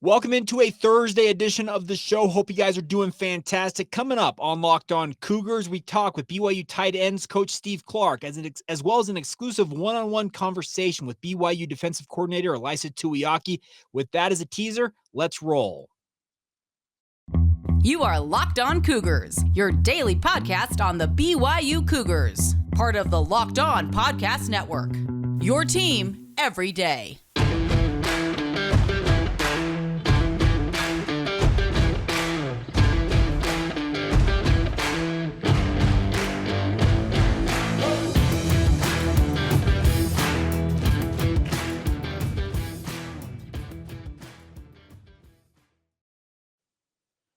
Welcome into a Thursday edition of the show. Hope you guys are doing fantastic. Coming up on Locked On Cougars, we talk with BYU tight ends coach Steve Clark, as well as an exclusive one-on-one conversation with BYU defensive coordinator Ilaisa Tuiaki. With that as a teaser, let's roll. You are Locked On Cougars, your daily podcast on the BYU Cougars, part of the Locked On Podcast Network. Your team every day.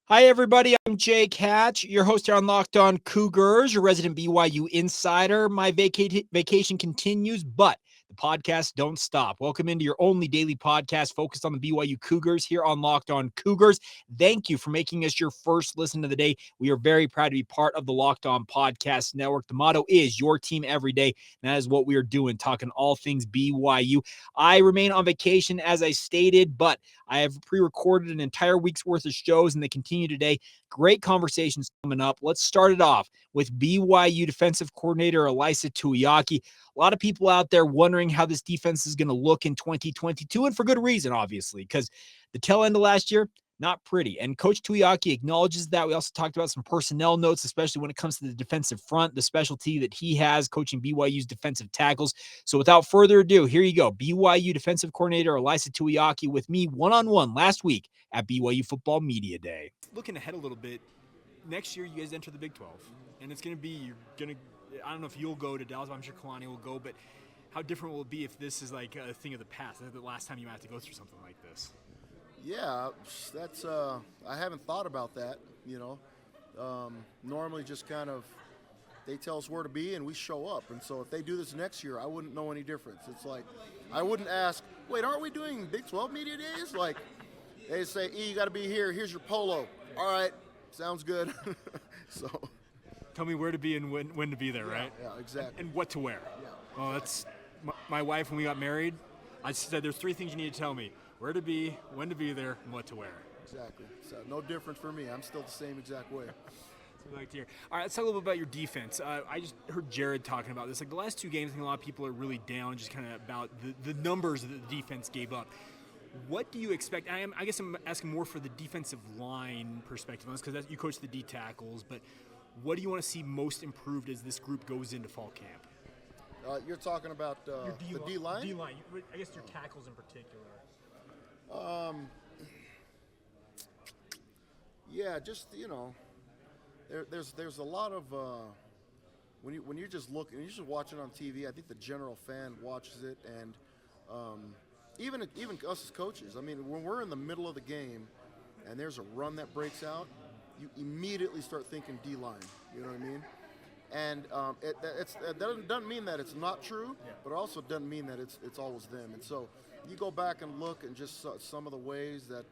Hi, everybody. I'm Jake Hatch, your host here on Locked On Cougars, your resident BYU insider. My vacation continues, but the podcasts don't stop. Welcome into your only daily podcast focused on the BYU Cougars here on Locked On Cougars. Thank you for making us your first listen of the day. We are very proud to be part of the Locked On Podcast Network. The motto is your team every day, and that is what we are doing, talking all things BYU. I remain on vacation, as I stated, but I have pre-recorded an entire week's worth of shows, and they continue today. Great conversations coming up. Let's start it off with BYU defensive coordinator Ilaisa Tuiaki. A lot of people out there wondering how this defense is going to look in 2022, and for good reason, obviously, because the tail end of last year, not pretty. And Coach Tuiaki acknowledges that. We also talked about some personnel notes, especially when it comes to the defensive front, the specialty that he has coaching BYU's defensive tackles. So without further ado, here you go. BYU defensive coordinator Ilaisa Tuiaki with me one-on-one last week at BYU Football Media Day. Looking ahead a little bit, next year you guys enter the Big 12, and it's going to be, I don't know if you'll go to Dallas, but I'm sure Kalani will go, but how different will it be if this is like a thing of the past, the last time you have to go through something like this? Yeah, that's I haven't thought about that, normally just kind of they tell us where to be and we show up. And so if they do this next year, I wouldn't know any difference. It's like I wouldn't ask, wait, aren't we doing Big 12 media days? Like they say, you got to be here. Here's your polo. All right, sounds good. So tell me where to be and when to be there, right? Yeah, exactly. And what to wear. Yeah. Oh, that's my wife when we got married. I said there's 3 things you need to tell me. Where to be, when to be there, and what to wear. Exactly. So no difference for me. I'm still the same exact way. That's what I like to hear. All right, let's talk a little bit about your defense. I just heard Jared talking about this. Like the last 2 games, I think a lot of people are really down just kind of about the numbers that the defense gave up. What do you expect? I guess I'm asking more for the defensive line perspective on this because you coach the D tackles, but what do you want to see most improved as this group goes into fall camp? You're talking about the D-line? D-line. I guess your tackles in particular. Yeah, just there's a lot of when you're just looking, you're just watching on TV. I think the general fan watches it, and even us as coaches. I mean, when we're in the middle of the game and there's a run that breaks out, you immediately start thinking D-line. You know what I mean? And it doesn't mean that it's not true, but it also doesn't mean that it's always them. And so you go back and look and just some of the ways that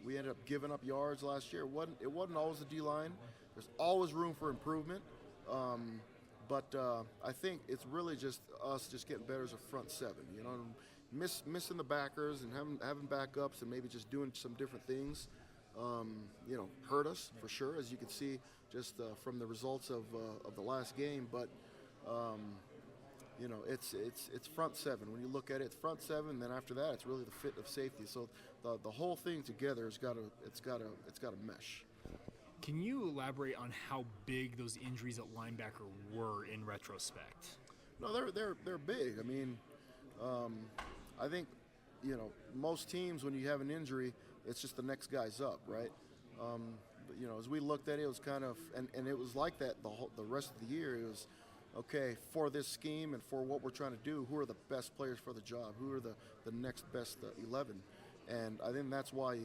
we ended up giving up yards last year. It wasn't always the D-line. There's always room for improvement. But I think it's really just us just getting better as a front seven. Missing the backers and having backups and maybe just doing some different things. Hurt us for sure, as you can see just from the results of the last game. But it's front seven. When you look at it, it's front seven. Then after that, it's really the fit of safety. So the whole thing together has got to mesh. Can you elaborate on how big those injuries at linebacker were in retrospect? No, they're big. I mean, I think most teams, when you have an injury, it's just the next guy's up, right? But, as we looked at it, it was kind of and it was like that the rest of the year. It was okay for this scheme and for what we're trying to do. Who are the best players for the job? Who are the next best 11? And I think that's why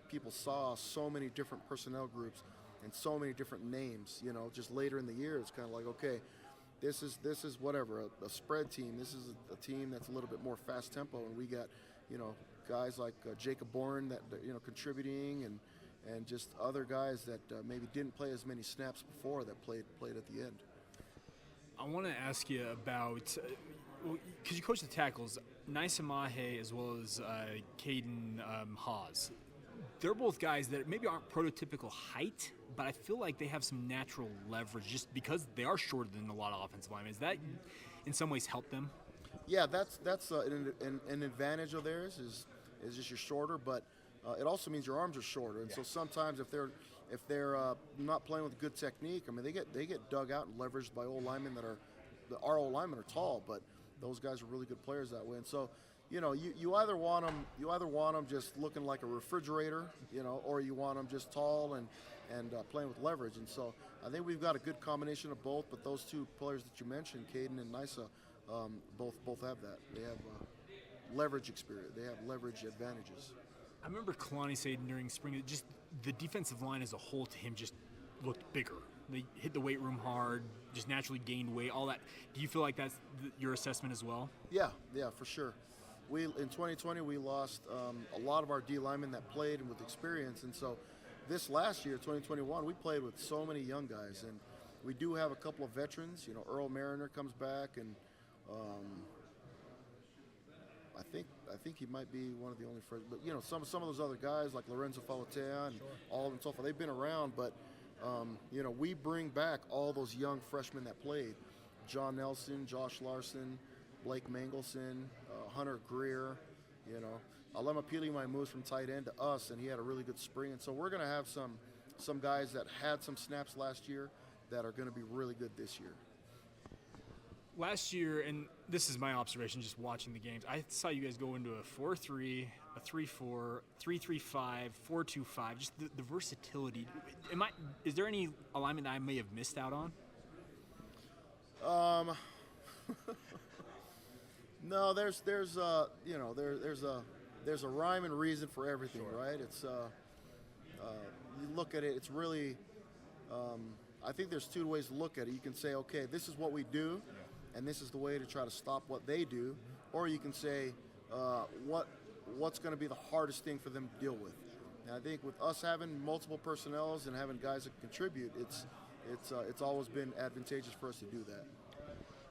people saw so many different personnel groups and so many different names. Just later in the year, it's kind of like, okay, this is whatever a spread team. This is a team that's a little bit more fast tempo, and we got guys like Jacob Bourne that contributing and just other guys that maybe didn't play as many snaps before that played at the end. I want to ask you about because you coach the tackles. Naisa Mahe as well as Caden Haas, they're both guys that maybe aren't prototypical height, but I feel like they have some natural leverage just because they are shorter than a lot of offensive linemen. Is that in some ways help them? Yeah, that's an advantage of theirs is just you're shorter, but it also means your arms are shorter, and so sometimes if they're not playing with good technique, I mean they get dug out and leveraged by old linemen our old linemen are tall, but those guys are really good players that way, and so. You either want them just looking like a refrigerator, or you want them just tall and playing with leverage. And so I think we've got a good combination of both. But those two players that you mentioned, Caden and Naisa, both have that. They have leverage experience. They have leverage advantages. I remember Kalani saying during spring that just the defensive line as a whole to him just looked bigger. They hit the weight room hard, just naturally gained weight, all that. Do you feel like that's your assessment as well? Yeah, for sure. In 2020, we lost a lot of our D linemen that played and with experience, and so this last year, 2021, we played with so many young guys, and we do have a couple of veterans. Earl Mariner comes back, and I think he might be one of the only freshmen. But some of those other guys like Lorenzo Falatea and all of them and so forth, they've been around, but we bring back all those young freshmen that played: John Nelson, Josh Larson, Blake Mangelson, Hunter Greer, Alema Pili might move from tight end to us, and he had a really good spring. And so we're going to have some guys that had some snaps last year that are going to be really good this year. Last year, and this is my observation just watching the games, I saw you guys go into a 4-3, a 3-4, 3-3-5, 4-2-5, just the versatility. Is there any alignment that I may have missed out on? No, there's a rhyme and reason for everything, sure. Right? It's you look at it. It's really I think there's two ways to look at it. You can say, okay, this is what we do, and this is the way to try to stop what they do, or you can say what's going to be the hardest thing for them to deal with. And I think with us having multiple personnels and having guys that contribute, it's always been advantageous for us to do that.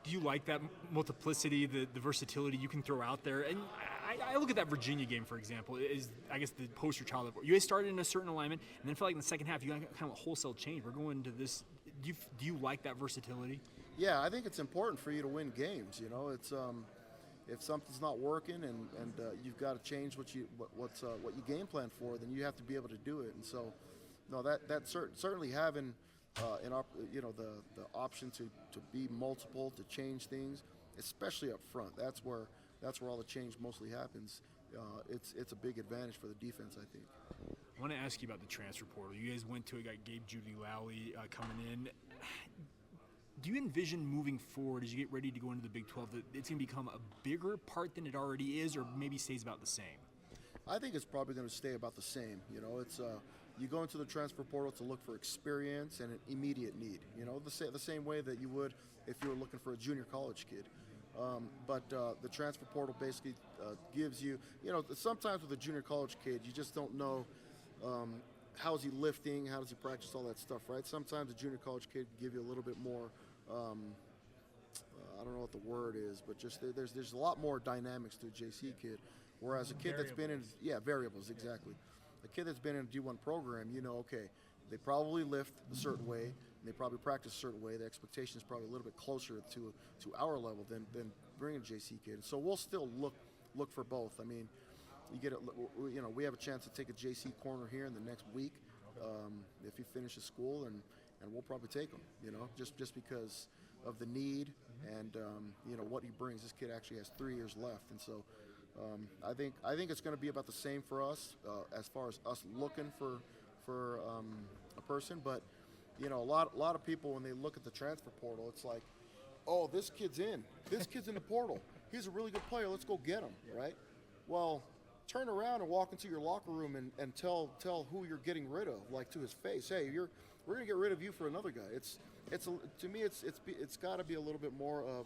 Do you like that multiplicity, the versatility you can throw out there? And I look at that Virginia game, for example, is I guess the poster child of it. You guys started in a certain alignment, and then felt like in the second half you got kind of a wholesale change. We're going to this. Do you like that versatility? Yeah, I think it's important for you to win games. It's if something's not working and you've got to change what you game plan for, then you have to be able to do it. And so, no, that certainly having. The option to be multiple, to change things, especially up front. That's where all the change mostly happens. It's a big advantage for the defense, I think. I want to ask you about the transfer portal. You guys went to it, got Gabe Judy Lowry coming in. Do you envision moving forward as you get ready to go into the Big 12 that it's going to become a bigger part than it already is, or maybe stays about the same? I think it's probably going to stay about the same. It's you go into the transfer portal to look for experience and an immediate need. The same way that you would if you were looking for a junior college kid. But the transfer portal basically gives you, sometimes with a junior college kid, you just don't know how is he lifting, how does he practice, all that stuff, right? Sometimes a junior college kid can give you a little bit more, I don't know what the word is, but just there's a lot more dynamics to a JC kid. Whereas a kid that's been in, variables, exactly. A kid that's been in a D1 program, okay, they probably lift a certain way, and they probably practice a certain way. The expectation is probably a little bit closer to our level than bringing a JC kid. So we'll still look for both. I mean, we have a chance to take a JC corner here in the next week if he finishes school, and we'll probably take him. Just because of the need and what he brings. This kid actually has 3 years left, and so. I think it's going to be about the same for us as far as us looking for a person. But a lot of people, when they look at the transfer portal, it's like, oh, this kid's in the portal. He's a really good player. Let's go get him, right? Well, turn around and walk into your locker room and tell who you're getting rid of, like to his face. Hey, we're going to get rid of you for another guy. To me, it's got to be a little bit more of.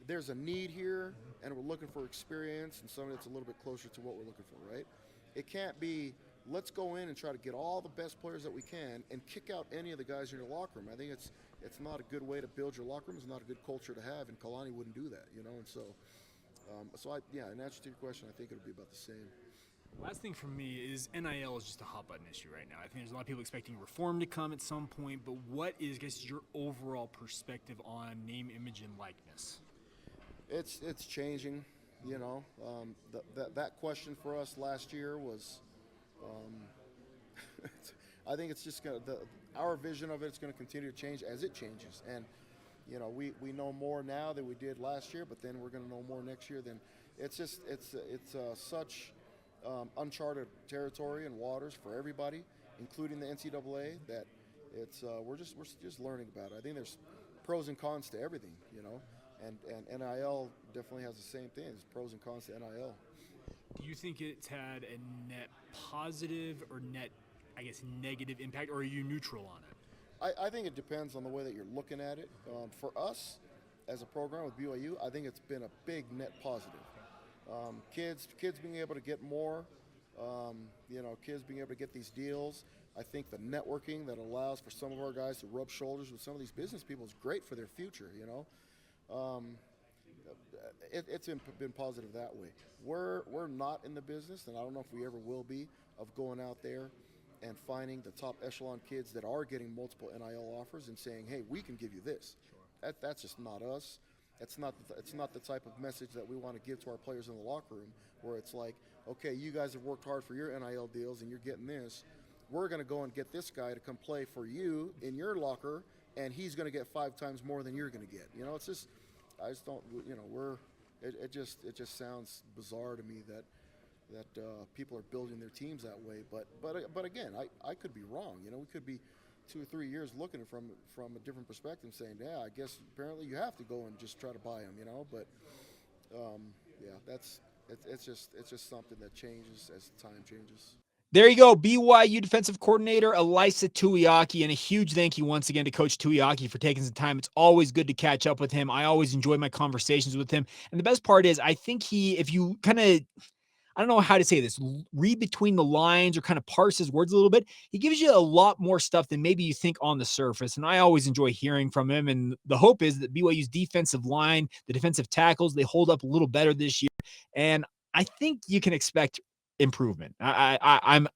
There's a need here, and we're looking for experience and something that's a little bit closer to what we're looking for, right? It can't be, let's go in and try to get all the best players that we can and kick out any of the guys in your locker room. I think it's not a good way to build your locker room. It's not a good culture to have, and Kalani wouldn't do that, And so In answer to your question, I think it'll be about the same. Last thing for me is NIL is just a hot button issue right now. I think there's a lot of people expecting reform to come at some point, but what is, I guess, your overall perspective on name, image, and likeness? It's changing, you know. That question for us last year was, I think it's just our vision of it's going to continue to change as it changes, and you know we know more now than we did last year, but then we're going to know more next year. Then it's such uncharted territory and waters for everybody, including the NCAA, that we're just learning about it. I think there's pros and cons to everything, you know, and NIL definitely has the same thing. There's pros and cons to NIL. Do you think it's had a net positive or net, I guess, negative impact, or are you neutral on it? I think it depends on the way that you're looking at it. For us, as a program with BYU, I think it's been a big net positive. Kids being able to get more, kids being able to get these deals. I think the networking that allows for some of our guys to rub shoulders with some of these business people is great for their future, you know. It's been positive that way. We're not in the business, and I don't know if we ever will be, of going out there and finding the top echelon kids that are getting multiple NIL offers and saying, hey, we can give you this. Sure. That's just not us. It's not the type of message that we want to give to our players in the locker room, where it's like, okay, you guys have worked hard for your NIL deals and you're getting this. We're going to go and get this guy to come play for you in your locker, and he's going to get 5 times more than you're going to get. You know, it's just, I just don't, you know, it just sounds bizarre to me that people are building their teams that way. But again, I could be wrong. You know, we could be 2 or 3 years looking at it from a different perspective, saying, yeah, I guess apparently you have to go and just try to buy them, you know. But it's just something that changes as time changes. There you go, BYU defensive coordinator Ilaisa Tuiaki, and a huge thank you once again to Coach Tuiaki for taking some time. It's always good to catch up with him. I always enjoy my conversations with him. And the best part is, I think if you kind of, I don't know how to say this, read between the lines or kind of parse his words a little bit, he gives you a lot more stuff than maybe you think on the surface. And I always enjoy hearing from him. And the hope is that BYU's defensive line, the defensive tackles, they hold up a little better this year. And I think you can expect improvement. I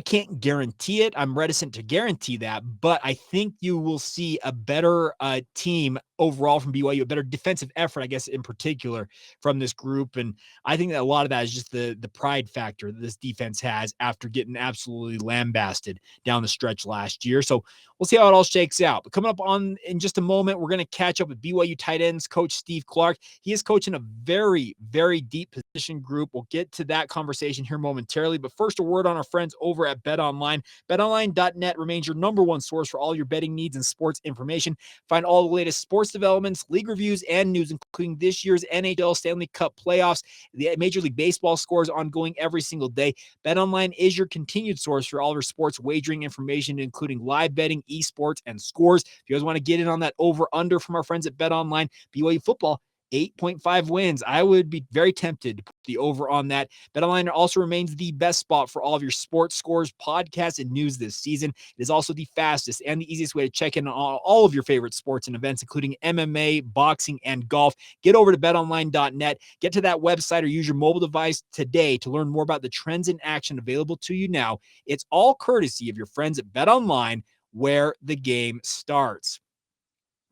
can't guarantee it. I'm reticent to guarantee that, but I think you will see a better team overall from BYU, a better defensive effort, I guess, in particular from this group. And I think that a lot of that is just the pride factor that this defense has after getting absolutely lambasted down the stretch last year. So we'll see how it all shakes out. But coming up in just a moment, we're going to catch up with BYU tight ends coach Steve Clark. He is coaching a very, very deep position group. We'll get to that conversation here momentarily. But first, a word on our friends over at BetOnline. BetOnline.net remains your number one source for all your betting needs and sports information. Find all the latest sports developments, league reviews, and news, including this year's NHL Stanley Cup playoffs, the Major League Baseball scores ongoing every single day. BetOnline is your continued source for all of your sports wagering information, including live betting, esports, and scores. If you guys want to get in on that over-under from our friends at BetOnline, BYU football, 8.5 wins. I would be very tempted to put the over on that. BetOnline also remains the best spot for all of your sports scores, podcasts, and news this season. It is also the fastest and the easiest way to check in on all of your favorite sports and events, including MMA, boxing, and golf. Get over to betonline.net. Get to that website or use your mobile device today to learn more about the trends in action available to you now. It's all courtesy of your friends at BetOnline, where the game starts.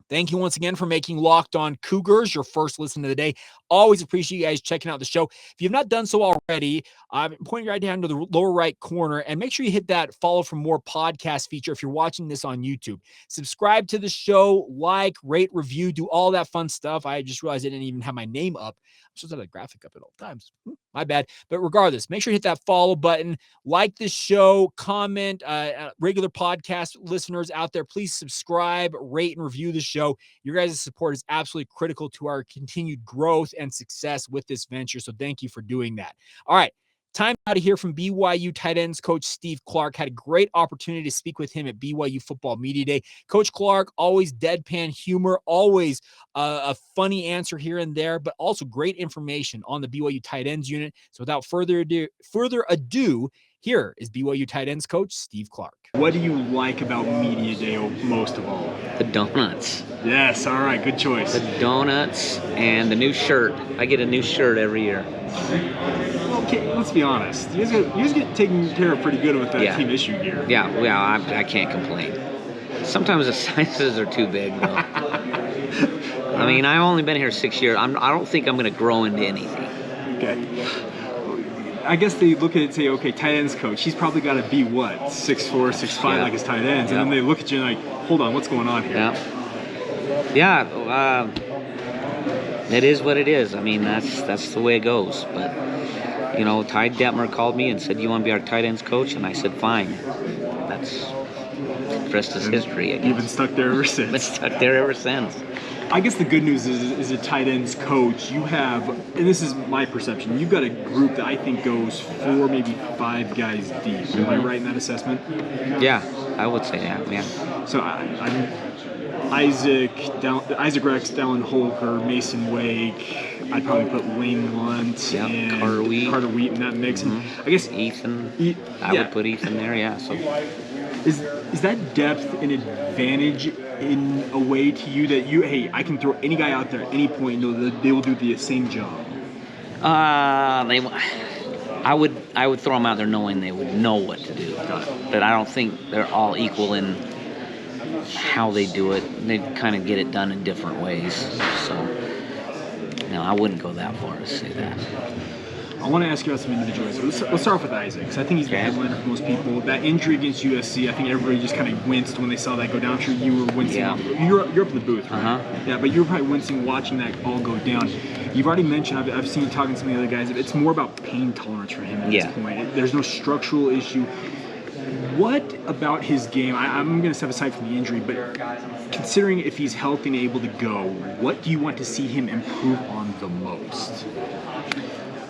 Thank you once again for making Locked On Cougars your first listen of the day. Always appreciate you guys checking out the show. If you've not done so already, I'm pointing right down to the lower right corner, and make sure you hit that follow for more podcast feature if you're watching this on YouTube. Subscribe to the show, like, rate, review, do all that fun stuff. I just realized I didn't even have my name up. I'm supposed to have a graphic up at all times. My bad. But regardless, make sure you hit that follow button, like this show, comment. Regular podcast listeners out there, please subscribe, rate, and review the show. Your guys' support is absolutely critical to our continued growth and success with this venture. So thank you for doing that. All right. Time now to hear from BYU tight ends coach Steve Clark. Had a great opportunity to speak with him at BYU Football Media Day. Coach Clark, always deadpan humor, always a funny answer here and there, but also great information on the BYU tight ends unit. So without further ado, Here is BYU tight ends coach Steve Clark. What do you like about Media Day most of all? The donuts. Yes, all right, good choice. The donuts and the new shirt. I get a new shirt every year. Well, okay, let's be honest. You guys get taken care of pretty good with that team issue gear. Yeah, well, I can't complain. Sometimes the sizes are too big, though. I mean, I've only been here 6 years. I don't think I'm going to grow into anything. Okay. I guess they look at it and say, okay, tight ends coach, he's probably got to be what, 6'4", 6'5", like his tight ends. And then they look at you and like, hold on, what's going on here? Yeah, it is what it is. I mean, that's the way it goes. But, you know, Ty Detmer called me and said, you want to be our tight ends coach? And I said, fine. That's the rest is history, I guess. You've been stuck there ever since. Been stuck there ever since. I guess the good news is a tight ends coach, you have, and this is my perception, you've got a group that I think goes 4, maybe 5 guys deep. Am I right in that assessment? Yeah, I would say that, yeah. So I'm Isaac Rex, Dallin, Holker, Masen Wake. I'd probably put Lane Lunt and Carter Wheat in that mix. And I guess Ethan. I would put Ethan there, yeah. So is that depth an advantage in a way to you that I can throw any guy out there at any point and they will do the same job? I would throw them out there knowing they would know what to do. But I don't think they're all equal in how they do it. They kind of get it done in different ways. So, no, I wouldn't go that far to say that. I want to ask you about some individuals. So let's start off with Isaac, because I think he's the headliner for most people. That injury against USC, I think everybody just kind of winced when they saw that go down. I'm sure you were wincing. Yeah. You're up in the booth, right? Yeah, but you were probably wincing watching that all go down. You've already mentioned, I've seen you talking to some of the other guys, it's more about pain tolerance for him at this point. There's no structural issue. What about his game? I'm going to step aside from the injury, but considering if he's healthy and able to go, what do you want to see him improve on the most?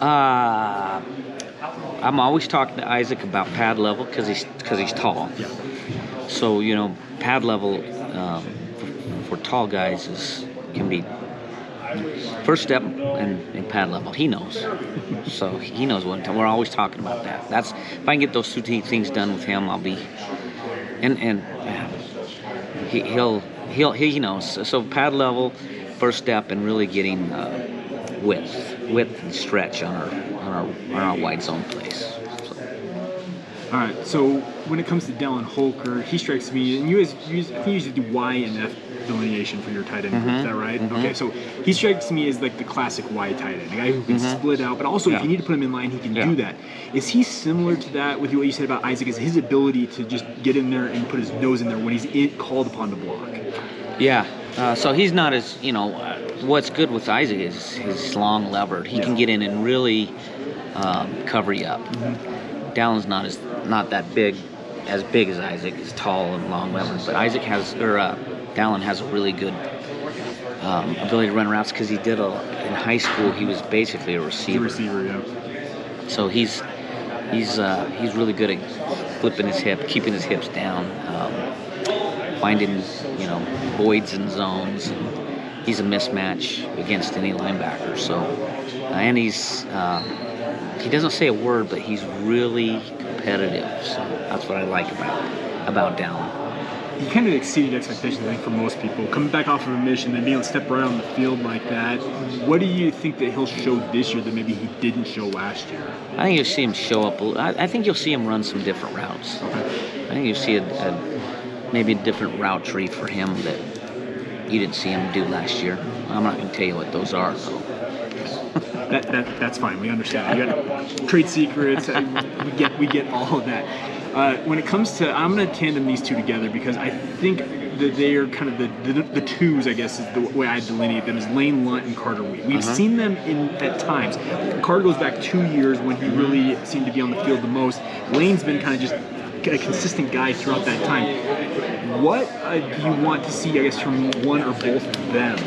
I'm always talking to Isaac about pad level because he's tall. Yeah. So, you know, pad level for tall guys can be first step in pad level. He knows. So he knows what we're always talking about that. That's if I can get those 2 things done with him, I'll be and he knows. So pad level, first step, and really getting width and stretch on our wide zone plays. So. All right. So when it comes to Dallin Holker, he strikes me, and I think you usually do Y and F delineation for your tight end group. Is that right? Okay. So he strikes me as like the classic Y tight end, a guy who can split out, but also if you need to put him in line, he can do that. Is he similar to that with what you said about Isaac? Is his ability to just get in there and put his nose in there when he's called upon to block? Yeah. So he's not as, what's good with Isaac is his long levered. He can get in and really cover you up. Dallin's not that big, as big as Isaac. He's tall and long levered. But Dallin has a really good ability to run routes because he did in high school. He was basically a receiver. So he's really good at flipping his hip, keeping his hips down, finding voids and zones. And he's a mismatch against any linebacker. So and he doesn't say a word, but he's really competitive. So that's what I like about Dallin. He kind of exceeded expectations, I think, for most people. Coming back off of a mission and being able to step right on the field like that, what do you think that he'll show this year that maybe he didn't show last year? I think you'll see him show up. I think you'll see him run some different routes. Okay. I think you'll see maybe a different route tree for him that you didn't see him do last year. I'm not going to tell you what those are, though. That's fine. We understand. You got trade secrets. We get all of that. When it comes to, I'm going to tandem these two together because I think that they are kind of the twos, I guess, is the way I delineate them, is Lane Lunt and Carter Wheat. We've seen them at times. Carter goes back 2 years when he really seemed to be on the field the most. Lane's been kind of just a consistent guy throughout that time. What do you want to see, I guess, from one or both of them?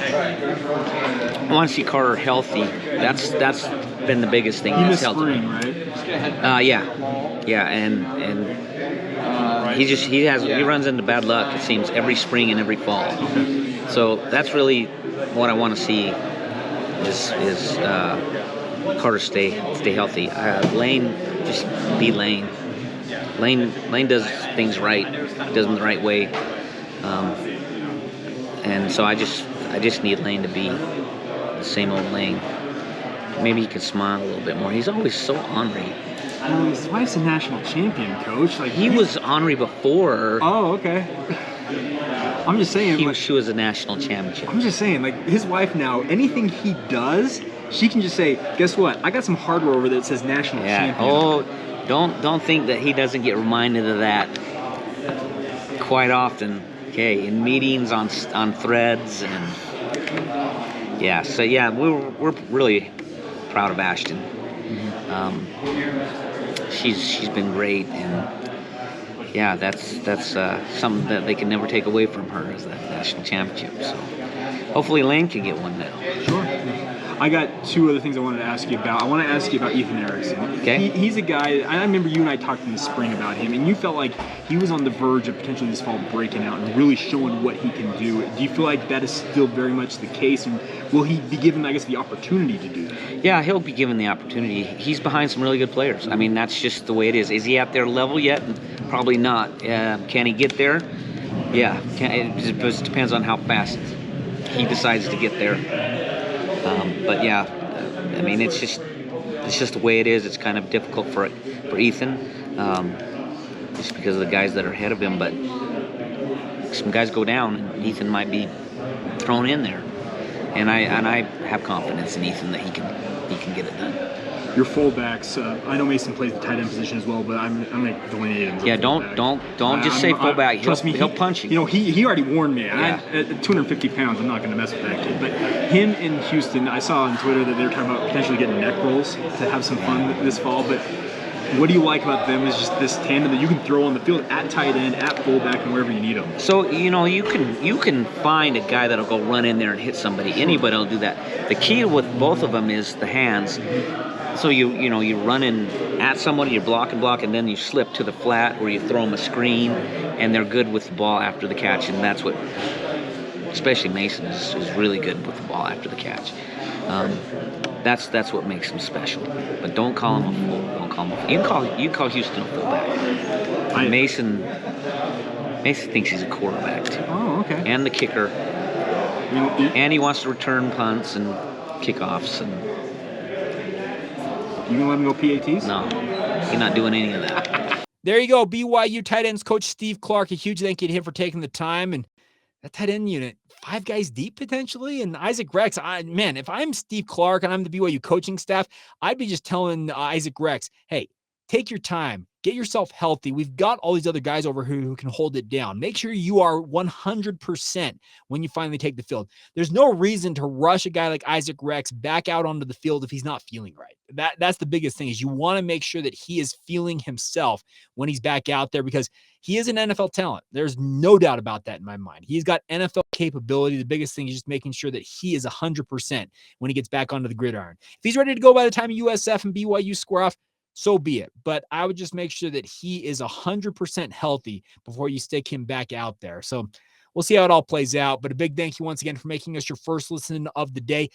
I want to see Carter healthy. That's been the biggest thing. He missed spring, right? Yeah, and he runs into bad luck. It seems every spring and every fall. Okay. So that's really what I want to see is Carter stay healthy. Lane just be Lane. Lane does things right, does them the right way, and so I just need Lane to be the same old Lane. Maybe he could smile a little bit more. He's always so ornery. Well, his wife's a national champion, Coach. Like He was ornery before. Oh, okay. I'm just saying. She was a national championship. I'm just saying, like, his wife now, anything he does, she can just say, guess what? I got some hardware over there that says national champion. Oh, don't think that he doesn't get reminded of that quite often. Okay, in meetings, on threads, and we're really proud of Ashton. She's been great, and that's something that they can never take away from her, is that national championship. So hopefully Lane can get one now. Sure. I got two other things I wanted to ask you about. I want to ask you about Ethan Erickson. Okay. He's a guy, I remember you and I talked in the spring about him, and you felt like he was on the verge of potentially this fall breaking out and really showing what he can do. Do you feel like that is still very much the case, and will he be given, I guess, the opportunity to do that? Yeah, he'll be given the opportunity. He's behind some really good players. I mean, that's just the way it is. Is he at their level yet? Probably not. Can he get there? Yeah. It just depends on how fast he decides to get there. But yeah, I mean, it's just the way it is. It's kind of difficult for Ethan, just because of the guys that are ahead of him. But some guys go down, and Ethan might be thrown in there. And I have confidence in Ethan that he can get it done. Your fullbacks, I know Masen plays the tight end position as well, but I'm going to delineate him. Yeah, don't just say fullback. Trust me, he'll punch you. You know, he already warned me. Yeah. At 250 pounds, I'm not going to mess with that kid. But him in Houston, I saw on Twitter that they were talking about potentially getting neck rolls to have some fun this fall. But what do you like about them is just this tandem that you can throw on the field at tight end, at fullback, and wherever you need them. So, you know, you can find a guy that'll go run in there and hit somebody. Anybody will do that. The key with both of them is the hands. So you run in at somebody, you block, and then you slip to the flat, or you throw them a screen, and they're good with the ball after the catch. And that's what, especially Masen, is really good with the ball after the catch. That's what makes him special. But don't call him a full. Don't call him a full. You can call Houston a fullback. Masen thinks he's a quarterback too. Oh, okay. And the kicker. And he wants to return punts and kickoffs. And you gonna let him go PATs? no, he's not doing any of that. There you go. BYU tight ends coach Steve Clark. A huge thank you to him for taking the time. And that tight end unit, 5 guys deep potentially. And Isaac Rex, if I'm Steve Clark and I'm the BYU coaching staff, I'd be just telling Isaac Rex, hey, take your time. Get yourself healthy. We've got all these other guys over here who can hold it down. Make sure you are 100% when you finally take the field. There's no reason to rush a guy like Isaac Rex back out onto the field if he's not feeling right. That's the biggest thing, is you want to make sure that he is feeling himself when he's back out there, because he is an NFL talent. There's no doubt about that in my mind. He's got NFL capability. The biggest thing is just making sure that he is 100% when he gets back onto the gridiron. If he's ready to go by the time USF and BYU square off, so be it. But I would just make sure that he is 100% healthy before you stick him back out there. So we'll see how it all plays out. But a big thank you once again for making us your first listen of the day.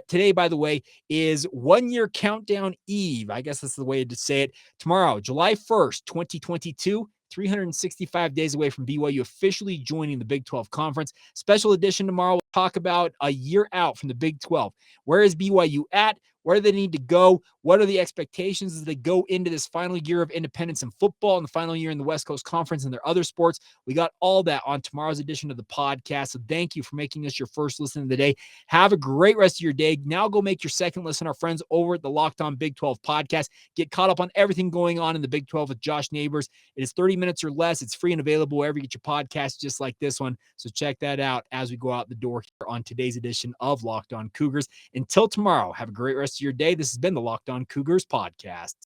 Today, by the way, is 1 year countdown eve. I guess that's the way to say it. Tomorrow, July 1st, 2022. 365 days away from BYU officially joining the Big 12 Conference. Special edition tomorrow. We'll talk about a year out from the Big 12. Where is BYU at? Where do they need to go? What are the expectations as they go into this final year of independence in football and the final year in the West Coast Conference and their other sports? We got all that on tomorrow's edition of the podcast. So thank you for making us your first listen of the day. Have a great rest of your day. Now go make your second listen. Our friends over at the Locked On Big 12 podcast. Get caught up on everything going on in the Big 12 with Josh Neighbors. It is 30 minutes or less. It's free and available wherever you get your podcasts, just like this one. So check that out as we go out the door here on today's edition of Locked On Cougars. Until tomorrow, have a great rest of your day. This has been the Locked On Cougars podcast.